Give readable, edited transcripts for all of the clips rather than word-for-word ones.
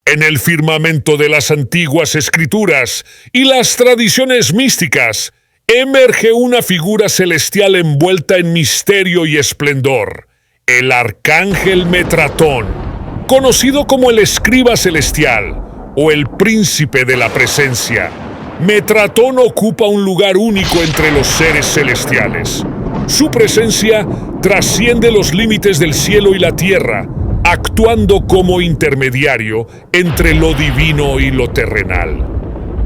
En el firmamento de las antiguas escrituras y las tradiciones místicas, emerge una figura celestial envuelta en misterio y esplendor, el arcángel Metratón, conocido como el escriba celestial o el príncipe de la presencia. Metratón ocupa un lugar único entre los seres celestiales. Su presencia trasciende los límites del cielo y la tierra, actuando como intermediario entre lo divino y lo terrenal.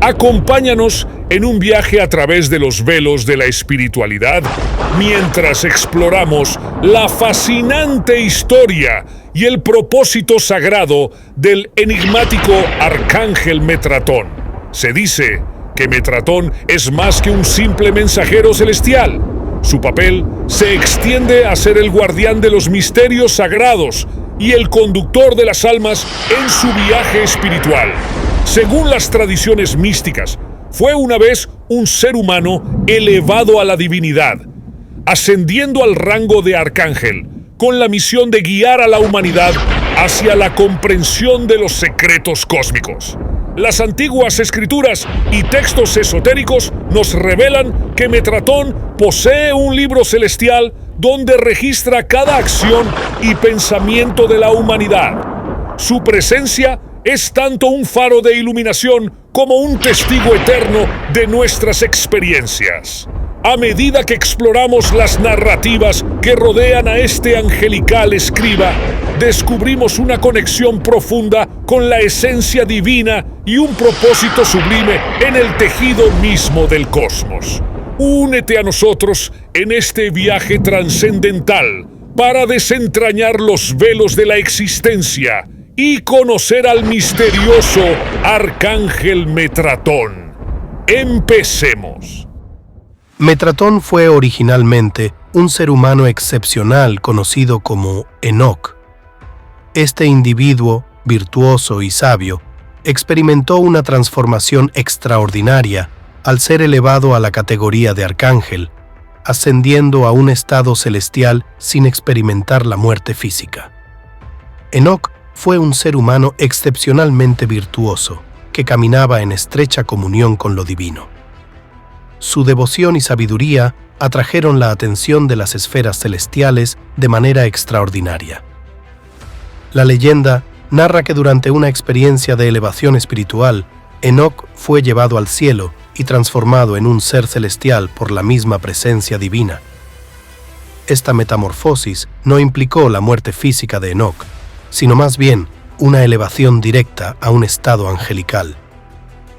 Acompáñanos en un viaje a través de los velos de la espiritualidad mientras exploramos la fascinante historia y el propósito sagrado del enigmático arcángel Metratón. Se dice que Metratón es más que un simple mensajero celestial. Su papel se extiende a ser el guardián de los misterios sagrados y el conductor de las almas en su viaje espiritual. Según las tradiciones místicas, fue una vez un ser humano elevado a la divinidad, ascendiendo al rango de arcángel, con la misión de guiar a la humanidad hacia la comprensión de los secretos cósmicos. Las antiguas escrituras y textos esotéricos nos revelan que Metratón posee un libro celestial donde registra cada acción y pensamiento de la humanidad. Su presencia es tanto un faro de iluminación como un testigo eterno de nuestras experiencias. A medida que exploramos las narrativas que rodean a este angelical escriba, descubrimos una conexión profunda con la esencia divina y un propósito sublime en el tejido mismo del cosmos. Únete a nosotros en este viaje trascendental para desentrañar los velos de la existencia y conocer al misterioso arcángel Metratón. Empecemos. Metratón fue originalmente un ser humano excepcional conocido como Enoc. Este individuo, virtuoso y sabio, experimentó una transformación extraordinaria al ser elevado a la categoría de arcángel, ascendiendo a un estado celestial sin experimentar la muerte física. Enoc fue un ser humano excepcionalmente virtuoso, que caminaba en estrecha comunión con lo divino. Su devoción y sabiduría atrajeron la atención de las esferas celestiales de manera extraordinaria. La leyenda narra que durante una experiencia de elevación espiritual, Enoc fue llevado al cielo y transformado en un ser celestial por la misma presencia divina. Esta metamorfosis no implicó la muerte física de Enoc, sino más bien una elevación directa a un estado angelical.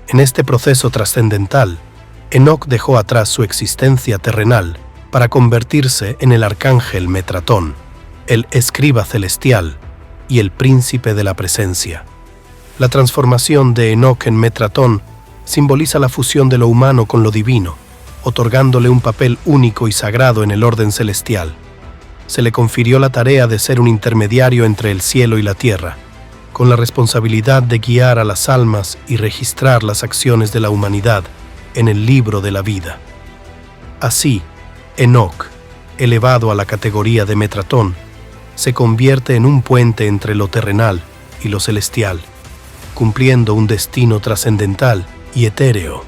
En este proceso trascendental, Enoc dejó atrás su existencia terrenal para convertirse en el arcángel Metratón, el escriba celestial y el príncipe de la presencia. La transformación de Enoc en Metratón simboliza la fusión de lo humano con lo divino, otorgándole un papel único y sagrado en el orden celestial. Se le confirió la tarea de ser un intermediario entre el cielo y la tierra, con la responsabilidad de guiar a las almas y registrar las acciones de la humanidad en el libro de la vida. Así, Enoc, elevado a la categoría de Metratón, se convierte en un puente entre lo terrenal y lo celestial, cumpliendo un destino trascendental y etéreo.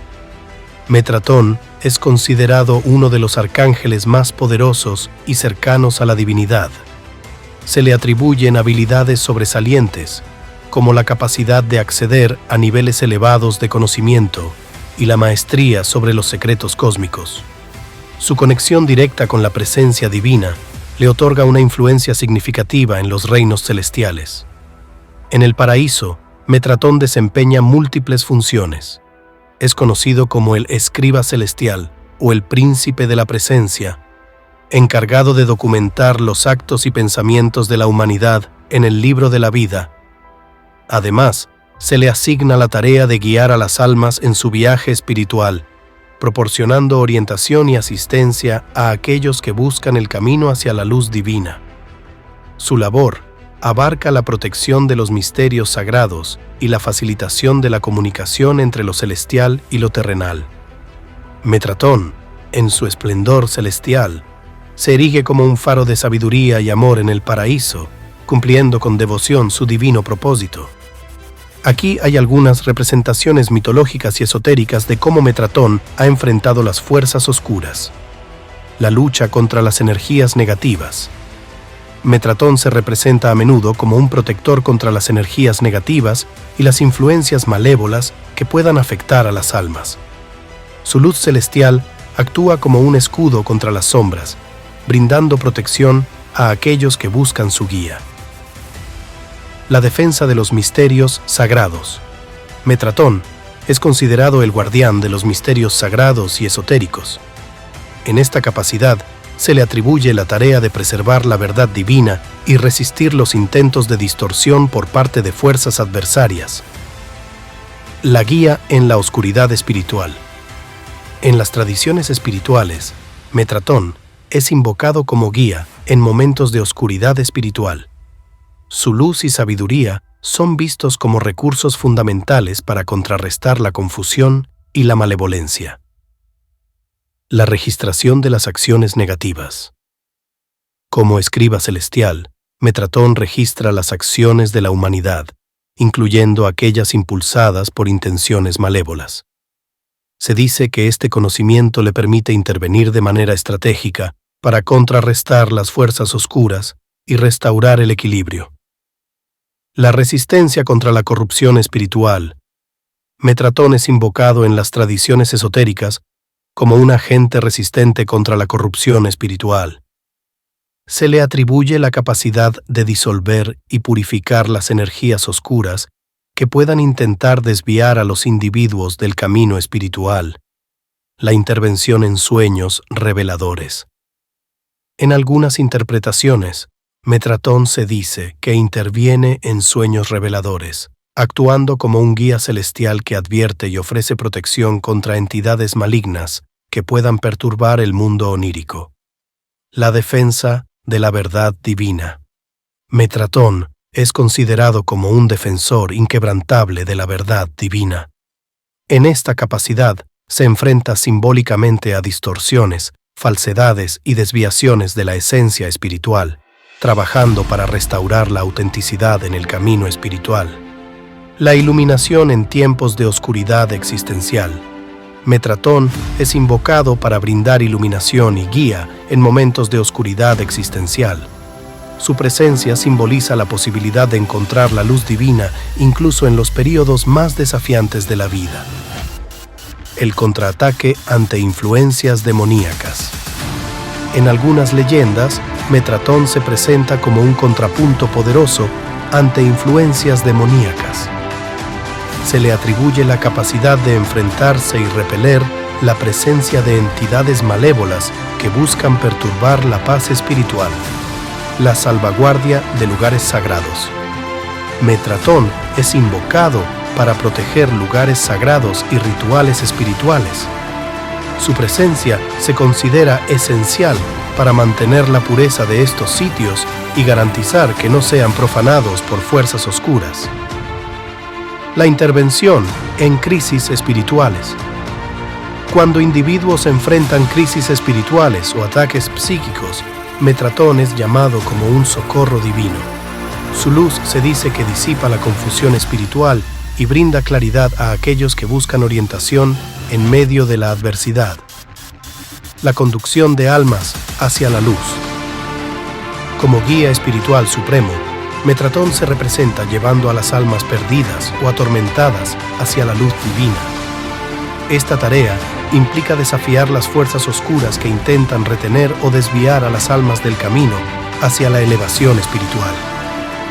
Metratón es considerado uno de los arcángeles más poderosos y cercanos a la divinidad. Se le atribuyen habilidades sobresalientes, como la capacidad de acceder a niveles elevados de conocimiento y la maestría sobre los secretos cósmicos. Su conexión directa con la presencia divina le otorga una influencia significativa en los reinos celestiales. En el paraíso, Metratón desempeña múltiples funciones. Es conocido como el escriba celestial o el príncipe de la presencia, encargado de documentar los actos y pensamientos de la humanidad en el libro de la vida. Además, se le asigna la tarea de guiar a las almas en su viaje espiritual, proporcionando orientación y asistencia a aquellos que buscan el camino hacia la luz divina. Su labor abarca la protección de los misterios sagrados y la facilitación de la comunicación entre lo celestial y lo terrenal. Metratón, en su esplendor celestial, se erige como un faro de sabiduría y amor en el paraíso, cumpliendo con devoción su divino propósito. Aquí hay algunas representaciones mitológicas y esotéricas de cómo Metratón ha enfrentado las fuerzas oscuras. La lucha contra las energías negativas. Metratón se representa a menudo como un protector contra las energías negativas y las influencias malévolas que puedan afectar a las almas. Su luz celestial actúa como un escudo contra las sombras, brindando protección a aquellos que buscan su guía. La defensa de los misterios sagrados. Metratón es considerado el guardián de los misterios sagrados y esotéricos. En esta capacidad se le atribuye la tarea de preservar la verdad divina y resistir los intentos de distorsión por parte de fuerzas adversarias. La guía en la oscuridad espiritual. En las tradiciones espirituales, Metratón es invocado como guía en momentos de oscuridad espiritual. Su luz y sabiduría son vistos como recursos fundamentales para contrarrestar la confusión y la malevolencia. La registración de las acciones negativas. Como escriba celestial, Metratón registra las acciones de la humanidad, incluyendo aquellas impulsadas por intenciones malévolas. Se dice que este conocimiento le permite intervenir de manera estratégica para contrarrestar las fuerzas oscuras y restaurar el equilibrio. La resistencia contra la corrupción espiritual. Metratón es invocado en las tradiciones esotéricas como un agente resistente contra la corrupción espiritual. Se le atribuye la capacidad de disolver y purificar las energías oscuras que puedan intentar desviar a los individuos del camino espiritual. La intervención en sueños reveladores. En algunas interpretaciones, Metratón se dice que interviene en sueños reveladores, actuando como un guía celestial que advierte y ofrece protección contra entidades malignas que puedan perturbar el mundo onírico. La defensa de la verdad divina. Metratón es considerado como un defensor inquebrantable de la verdad divina. En esta capacidad se enfrenta simbólicamente a distorsiones, falsedades y desviaciones de la esencia espiritual, trabajando para restaurar la autenticidad en el camino espiritual. La iluminación en tiempos de oscuridad existencial. Metratón es invocado para brindar iluminación y guía en momentos de oscuridad existencial. Su presencia simboliza la posibilidad de encontrar la luz divina incluso en los períodos más desafiantes de la vida. El contraataque ante influencias demoníacas. En algunas leyendas, Metratón se presenta como un contrapunto poderoso ante influencias demoníacas. Se le atribuye la capacidad de enfrentarse y repeler la presencia de entidades malévolas que buscan perturbar la paz espiritual. La salvaguardia de lugares sagrados. Metratón es invocado para proteger lugares sagrados y rituales espirituales. Su presencia se considera esencial para mantener la pureza de estos sitios y garantizar que no sean profanados por fuerzas oscuras. La intervención en crisis espirituales. Cuando individuos enfrentan crisis espirituales o ataques psíquicos, Metratón es llamado como un socorro divino. Su luz se dice que disipa la confusión espiritual y brinda claridad a aquellos que buscan orientación en medio de la adversidad. La conducción de almas hacia la luz. Como guía espiritual supremo, Metratón se representa llevando a las almas perdidas o atormentadas hacia la luz divina. Esta tarea implica desafiar las fuerzas oscuras que intentan retener o desviar a las almas del camino hacia la elevación espiritual.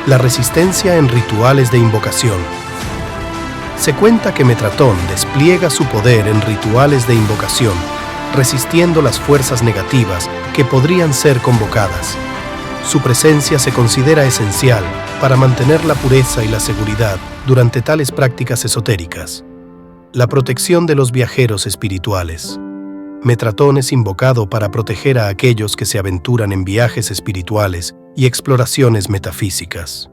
La resistencia en rituales de invocación. Se cuenta que Metratón despliega su poder en rituales de invocación, resistiendo las fuerzas negativas que podrían ser convocadas. Su presencia se considera esencial para mantener la pureza y la seguridad durante tales prácticas esotéricas. La protección de los viajeros espirituales. Metratón es invocado para proteger a aquellos que se aventuran en viajes espirituales y exploraciones metafísicas.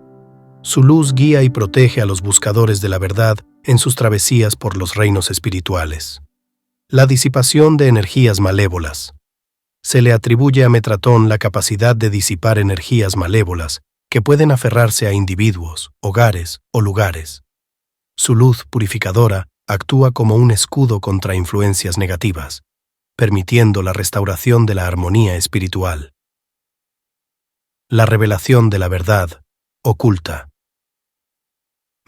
Su luz guía y protege a los buscadores de la verdad en sus travesías por los reinos espirituales. La disipación de energías malévolas. Se le atribuye a Metratón la capacidad de disipar energías malévolas que pueden aferrarse a individuos, hogares o lugares. Su luz purificadora actúa como un escudo contra influencias negativas, permitiendo la restauración de la armonía espiritual. La revelación de la verdad oculta.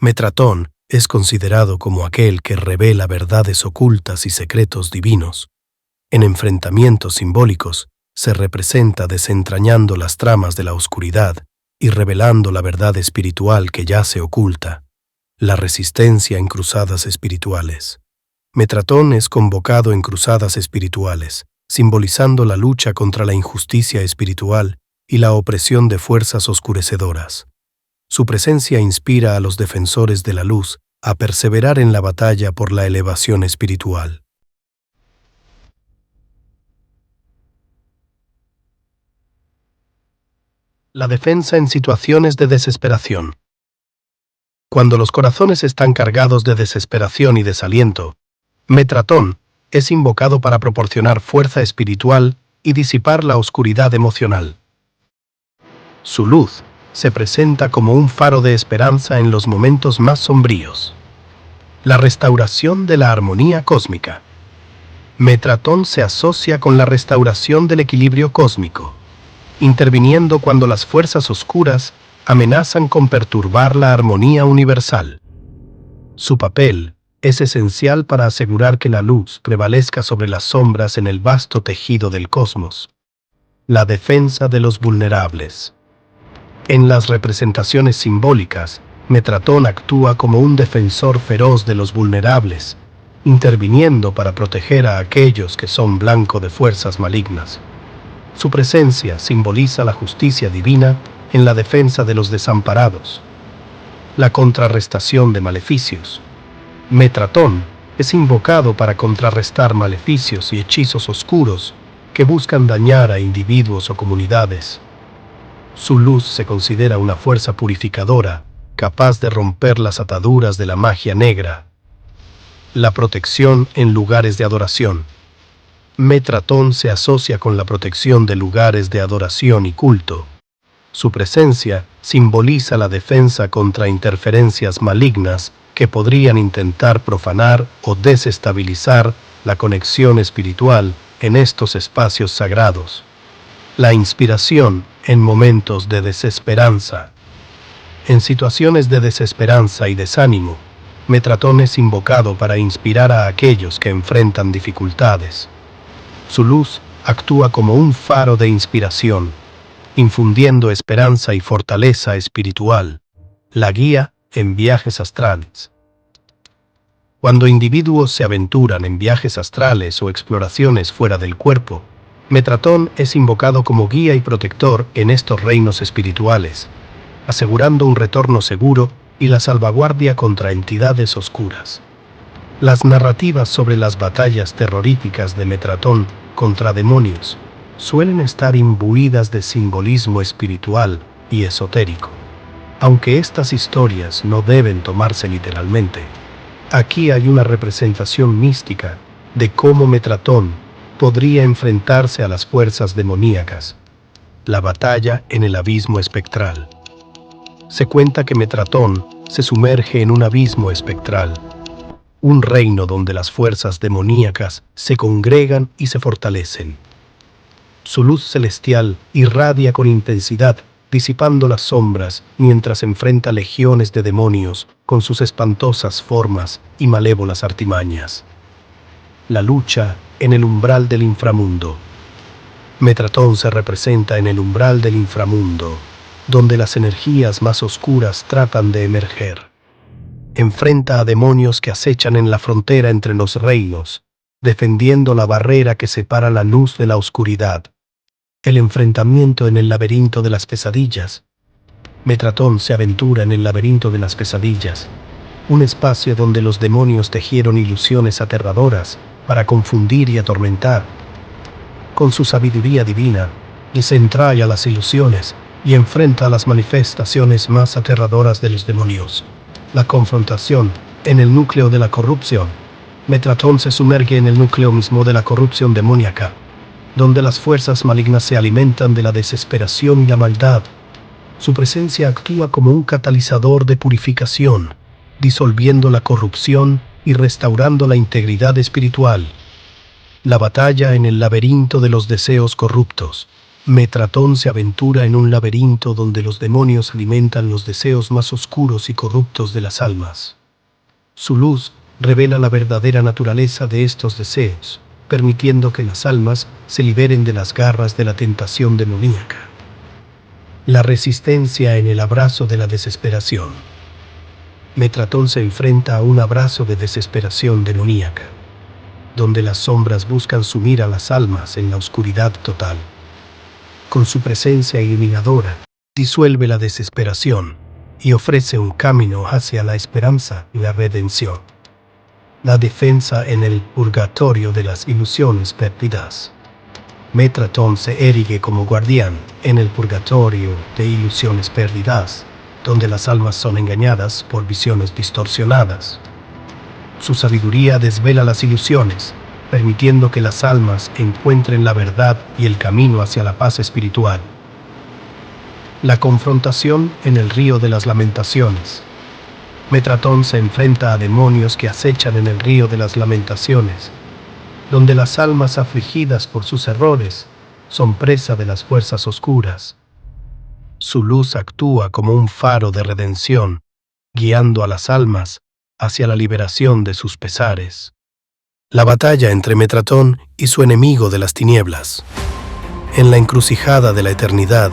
Metratón es considerado como aquel que revela verdades ocultas y secretos divinos. En enfrentamientos simbólicos, se representa desentrañando las tramas de la oscuridad y revelando la verdad espiritual que yace oculta. La resistencia en cruzadas espirituales. Metratón es convocado en cruzadas espirituales, simbolizando la lucha contra la injusticia espiritual y la opresión de fuerzas oscurecedoras. Su presencia inspira a los defensores de la luz a perseverar en la batalla por la elevación espiritual. La defensa en situaciones de desesperación. Cuando los corazones están cargados de desesperación y desaliento, Metratón es invocado para proporcionar fuerza espiritual y disipar la oscuridad emocional. Su luz se presenta como un faro de esperanza en los momentos más sombríos. La restauración de la armonía cósmica. Metratón se asocia con la restauración del equilibrio cósmico, interviniendo cuando las fuerzas oscuras amenazan con perturbar la armonía universal. Su papel es esencial para asegurar que la luz prevalezca sobre las sombras en el vasto tejido del cosmos. La defensa de los vulnerables. En las representaciones simbólicas, Metratón actúa como un defensor feroz de los vulnerables, interviniendo para proteger a aquellos que son blanco de fuerzas malignas. Su presencia simboliza la justicia divina en la defensa de los desamparados. La contrarrestación de maleficios. Metratón es invocado para contrarrestar maleficios y hechizos oscuros que buscan dañar a individuos o comunidades. Su luz se considera una fuerza purificadora, capaz de romper las ataduras de la magia negra. La protección en lugares de adoración. Metratón se asocia con la protección de lugares de adoración y culto. Su presencia simboliza la defensa contra interferencias malignas que podrían intentar profanar o desestabilizar la conexión espiritual en estos espacios sagrados. La inspiración en momentos de desesperanza. En situaciones de desesperanza y desánimo, Metratón es invocado para inspirar a aquellos que enfrentan dificultades. Su luz actúa como un faro de inspiración, infundiendo esperanza y fortaleza espiritual. La guía en viajes astrales. Cuando individuos se aventuran en viajes astrales o exploraciones fuera del cuerpo, Metratón es invocado como guía y protector en estos reinos espirituales, asegurando un retorno seguro y la salvaguardia contra entidades oscuras. Las narrativas sobre las batallas terroríficas de Metratón contra demonios suelen estar imbuidas de simbolismo espiritual y esotérico. Aunque estas historias no deben tomarse literalmente, aquí hay una representación mística de cómo Metratón podría enfrentarse a las fuerzas demoníacas. La batalla en el abismo espectral. Se cuenta que Metratón se sumerge en un abismo espectral, un reino donde las fuerzas demoníacas se congregan y se fortalecen. Su luz celestial irradia con intensidad, disipando las sombras mientras enfrenta legiones de demonios con sus espantosas formas y malévolas artimañas. La lucha en el umbral del inframundo. Metratón se representa en el umbral del inframundo, donde las energías más oscuras tratan de emerger. Enfrenta a demonios que acechan en la frontera entre los reinos, defendiendo la barrera que separa la luz de la oscuridad. El enfrentamiento en el laberinto de las pesadillas. Metratón se aventura en el laberinto de las pesadillas, un espacio donde los demonios tejieron ilusiones aterradoras para confundir y atormentar. Con su sabiduría divina, desentraña las ilusiones y enfrenta las manifestaciones más aterradoras de los demonios. La confrontación en el núcleo de la corrupción. Metratón se sumerge en el núcleo mismo de la corrupción demoníaca, donde las fuerzas malignas se alimentan de la desesperación y la maldad. Su presencia actúa como un catalizador de purificación, disolviendo la corrupción y restaurando la integridad espiritual. La batalla en el laberinto de los deseos corruptos. Metratón se aventura en un laberinto donde los demonios alimentan los deseos más oscuros y corruptos de las almas. Su luz revela la verdadera naturaleza de estos deseos, permitiendo que las almas se liberen de las garras de la tentación demoníaca. La resistencia en el abrazo de la desesperación. Metratón se enfrenta a un abrazo de desesperación demoníaca, donde las sombras buscan sumir a las almas en la oscuridad total. Con su presencia iluminadora, disuelve la desesperación y ofrece un camino hacia la esperanza y la redención. La defensa en el purgatorio de las ilusiones perdidas. Metratón se erige como guardián en el purgatorio de ilusiones perdidas, donde las almas son engañadas por visiones distorsionadas. Su sabiduría desvela las ilusiones, permitiendo que las almas encuentren la verdad y el camino hacia la paz espiritual. La confrontación en el río de las lamentaciones. Metratón se enfrenta a demonios que acechan en el río de las lamentaciones, donde las almas afligidas por sus errores son presa de las fuerzas oscuras. Su luz actúa como un faro de redención, guiando a las almas hacia la liberación de sus pesares. La batalla entre Metratón y su enemigo de las tinieblas. En la encrucijada de la eternidad,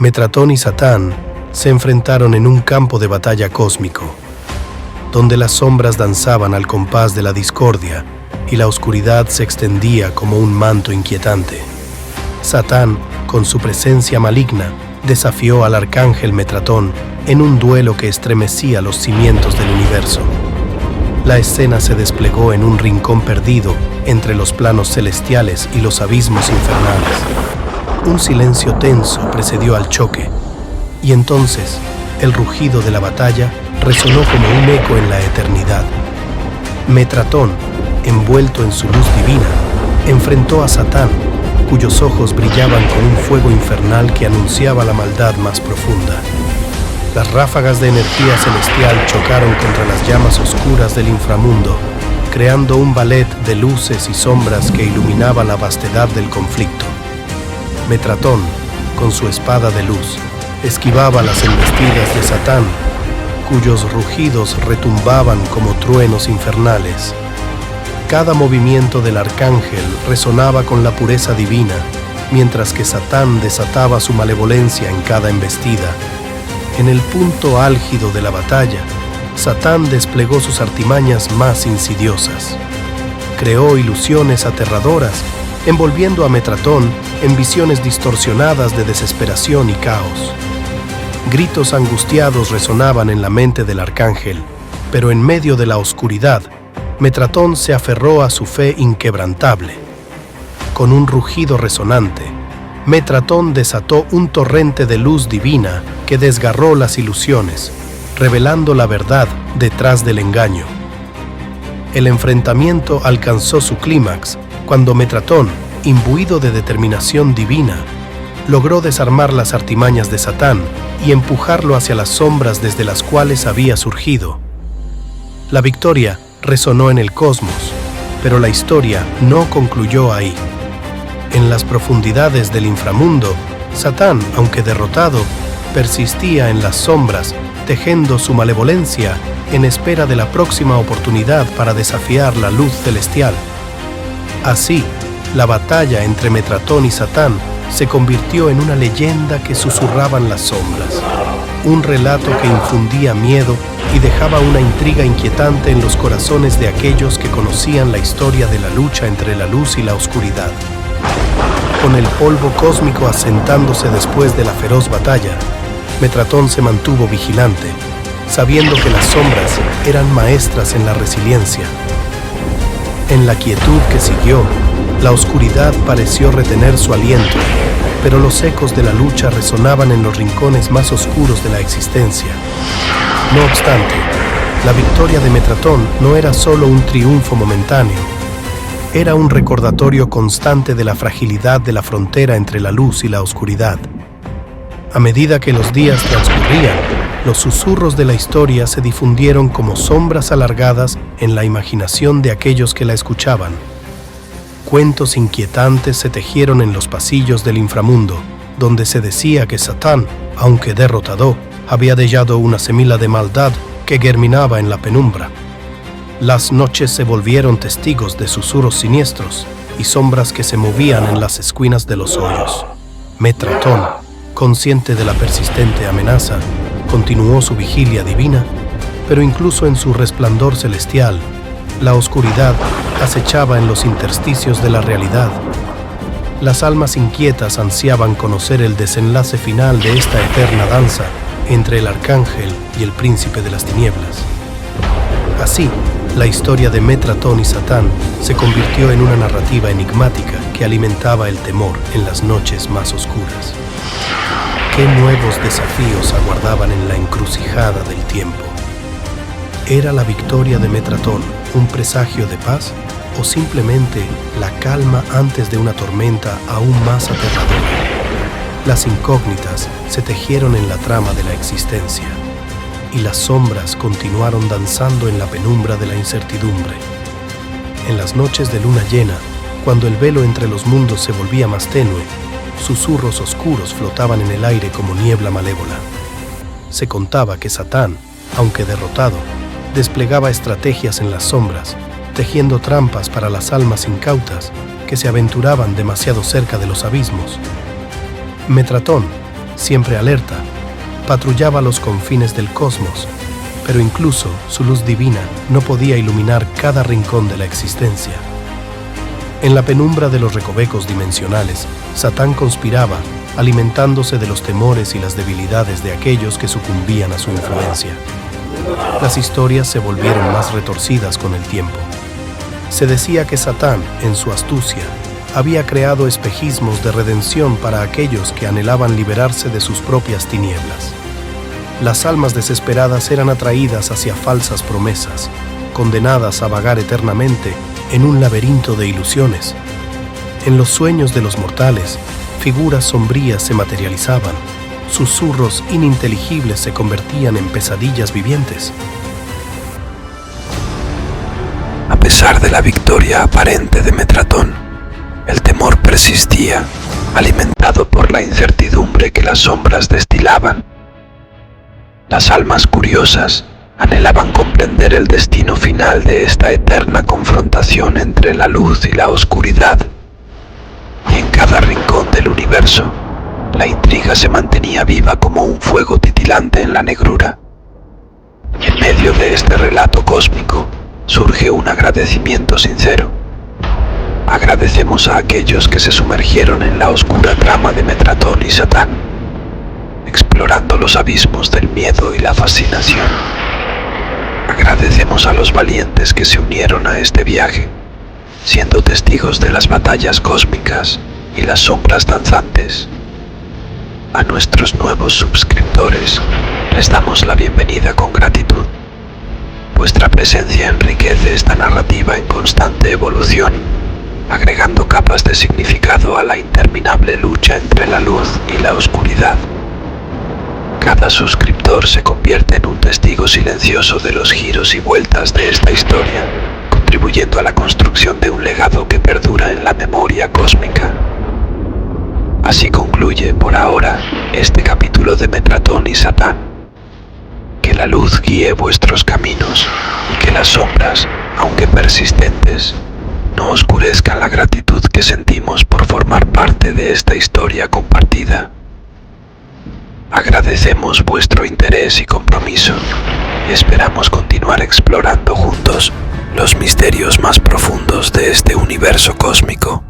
Metratón y Satán se enfrentaron en un campo de batalla cósmico, donde las sombras danzaban al compás de la discordia y la oscuridad se extendía como un manto inquietante. Satán, con su presencia maligna, desafió al arcángel Metratón en un duelo que estremecía los cimientos del universo. La escena se desplegó en un rincón perdido entre los planos celestiales y los abismos infernales. Un silencio tenso precedió al choque, y entonces el rugido de la batalla resonó como un eco en la eternidad. Metratón, envuelto en su luz divina, enfrentó a Satán, cuyos ojos brillaban con un fuego infernal que anunciaba la maldad más profunda. Las ráfagas de energía celestial chocaron contra las llamas oscuras del inframundo, creando un ballet de luces y sombras que iluminaba la vastedad del conflicto. Metratón, con su espada de luz, esquivaba las embestidas de Satán, cuyos rugidos retumbaban como truenos infernales. Cada movimiento del arcángel resonaba con la pureza divina, mientras que Satán desataba su malevolencia en cada embestida. En el punto álgido de la batalla, Satán desplegó sus artimañas más insidiosas. Creó ilusiones aterradoras, envolviendo a Metratón en visiones distorsionadas de desesperación y caos. Gritos angustiados resonaban en la mente del arcángel, pero en medio de la oscuridad, Metratón se aferró a su fe inquebrantable. Con un rugido resonante, Metratón desató un torrente de luz divina que desgarró las ilusiones, revelando la verdad detrás del engaño. El enfrentamiento alcanzó su clímax cuando Metratón, imbuido de determinación divina, logró desarmar las artimañas de Satán y empujarlo hacia las sombras desde las cuales había surgido. La victoria resonó en el cosmos, pero la historia no concluyó ahí. En las profundidades del inframundo, Satán, aunque derrotado, persistía en las sombras, tejiendo su malevolencia en espera de la próxima oportunidad para desafiar la luz celestial. Así, la batalla entre Metratón y Satán se convirtió en una leyenda que susurraban las sombras, un relato que infundía miedo y dejaba una intriga inquietante en los corazones de aquellos que conocían la historia de la lucha entre la luz y la oscuridad. Con el polvo cósmico asentándose después de la feroz batalla, Metratón se mantuvo vigilante, sabiendo que las sombras eran maestras en la resiliencia. En la quietud que siguió, la oscuridad pareció retener su aliento, pero los ecos de la lucha resonaban en los rincones más oscuros de la existencia. No obstante, la victoria de Metratón no era solo un triunfo momentáneo, era un recordatorio constante de la fragilidad de la frontera entre la luz y la oscuridad. A medida que los días transcurrían, los susurros de la historia se difundieron como sombras alargadas en la imaginación de aquellos que la escuchaban. Cuentos inquietantes se tejieron en los pasillos del inframundo, donde se decía que Satán, aunque derrotado, había dejado una semilla de maldad que germinaba en la penumbra. Las noches se volvieron testigos de susurros siniestros y sombras que se movían en las esquinas de los hoyos. Metratón, consciente de la persistente amenaza, continuó su vigilia divina, pero incluso en su resplandor celestial, la oscuridad acechaba en los intersticios de la realidad. Las almas inquietas ansiaban conocer el desenlace final de esta eterna danza entre el arcángel y el príncipe de las tinieblas. Así, la historia de Metratón y Satán se convirtió en una narrativa enigmática que alimentaba el temor en las noches más oscuras. ¿Qué nuevos desafíos aguardaban en la encrucijada del tiempo? ¿Era la victoria de Metratón un presagio de paz o simplemente la calma antes de una tormenta aún más aterradora? Las incógnitas se tejieron en la trama de la existencia y las sombras continuaron danzando en la penumbra de la incertidumbre. En las noches de luna llena, cuando el velo entre los mundos se volvía más tenue, susurros oscuros flotaban en el aire como niebla malévola. Se contaba que Satán, aunque derrotado, desplegaba estrategias en las sombras, tejiendo trampas para las almas incautas que se aventuraban demasiado cerca de los abismos. Metratón, siempre alerta, patrullaba los confines del cosmos, pero incluso su luz divina no podía iluminar cada rincón de la existencia. En la penumbra de los recovecos dimensionales, Satán conspiraba, alimentándose de los temores y las debilidades de aquellos que sucumbían a su influencia. Las historias se volvieron más retorcidas con el tiempo. Se decía que Satán, en su astucia, había creado espejismos de redención para aquellos que anhelaban liberarse de sus propias tinieblas. Las almas desesperadas eran atraídas hacia falsas promesas, condenadas a vagar eternamente en un laberinto de ilusiones. En los sueños de los mortales, figuras sombrías se materializaban, susurros ininteligibles se convertían en pesadillas vivientes. A pesar de la victoria aparente de Metratón, el temor persistía, alimentado por la incertidumbre que las sombras destilaban. Las almas curiosas anhelaban comprender el destino final de esta eterna confrontación entre la luz y la oscuridad. Y en cada rincón del universo, la intriga se mantenía viva como un fuego titilante en la negrura. Y en medio de este relato cósmico surge un agradecimiento sincero. Agradecemos a aquellos que se sumergieron en la oscura trama de Metratón y Satán, explorando los abismos del miedo y la fascinación. Agradecemos a los valientes que se unieron a este viaje, siendo testigos de las batallas cósmicas y las sombras danzantes. A nuestros nuevos suscriptores les damos la bienvenida con gratitud. Vuestra presencia enriquece esta narrativa en constante evolución, agregando capas de significado a la interminable lucha entre la luz y la oscuridad. Cada suscriptor se convierte en un testigo silencioso de los giros y vueltas de esta historia, contribuyendo a la construcción de un legado que perdura en la memoria cósmica. Así concluye, por ahora, este capítulo de Metratón y Satán. Que la luz guíe vuestros caminos y que las sombras, aunque persistentes, no oscurezcan la gratitud que sentimos por formar parte de esta historia compartida. Agradecemos vuestro interés y compromiso y esperamos continuar explorando juntos los misterios más profundos de este universo cósmico.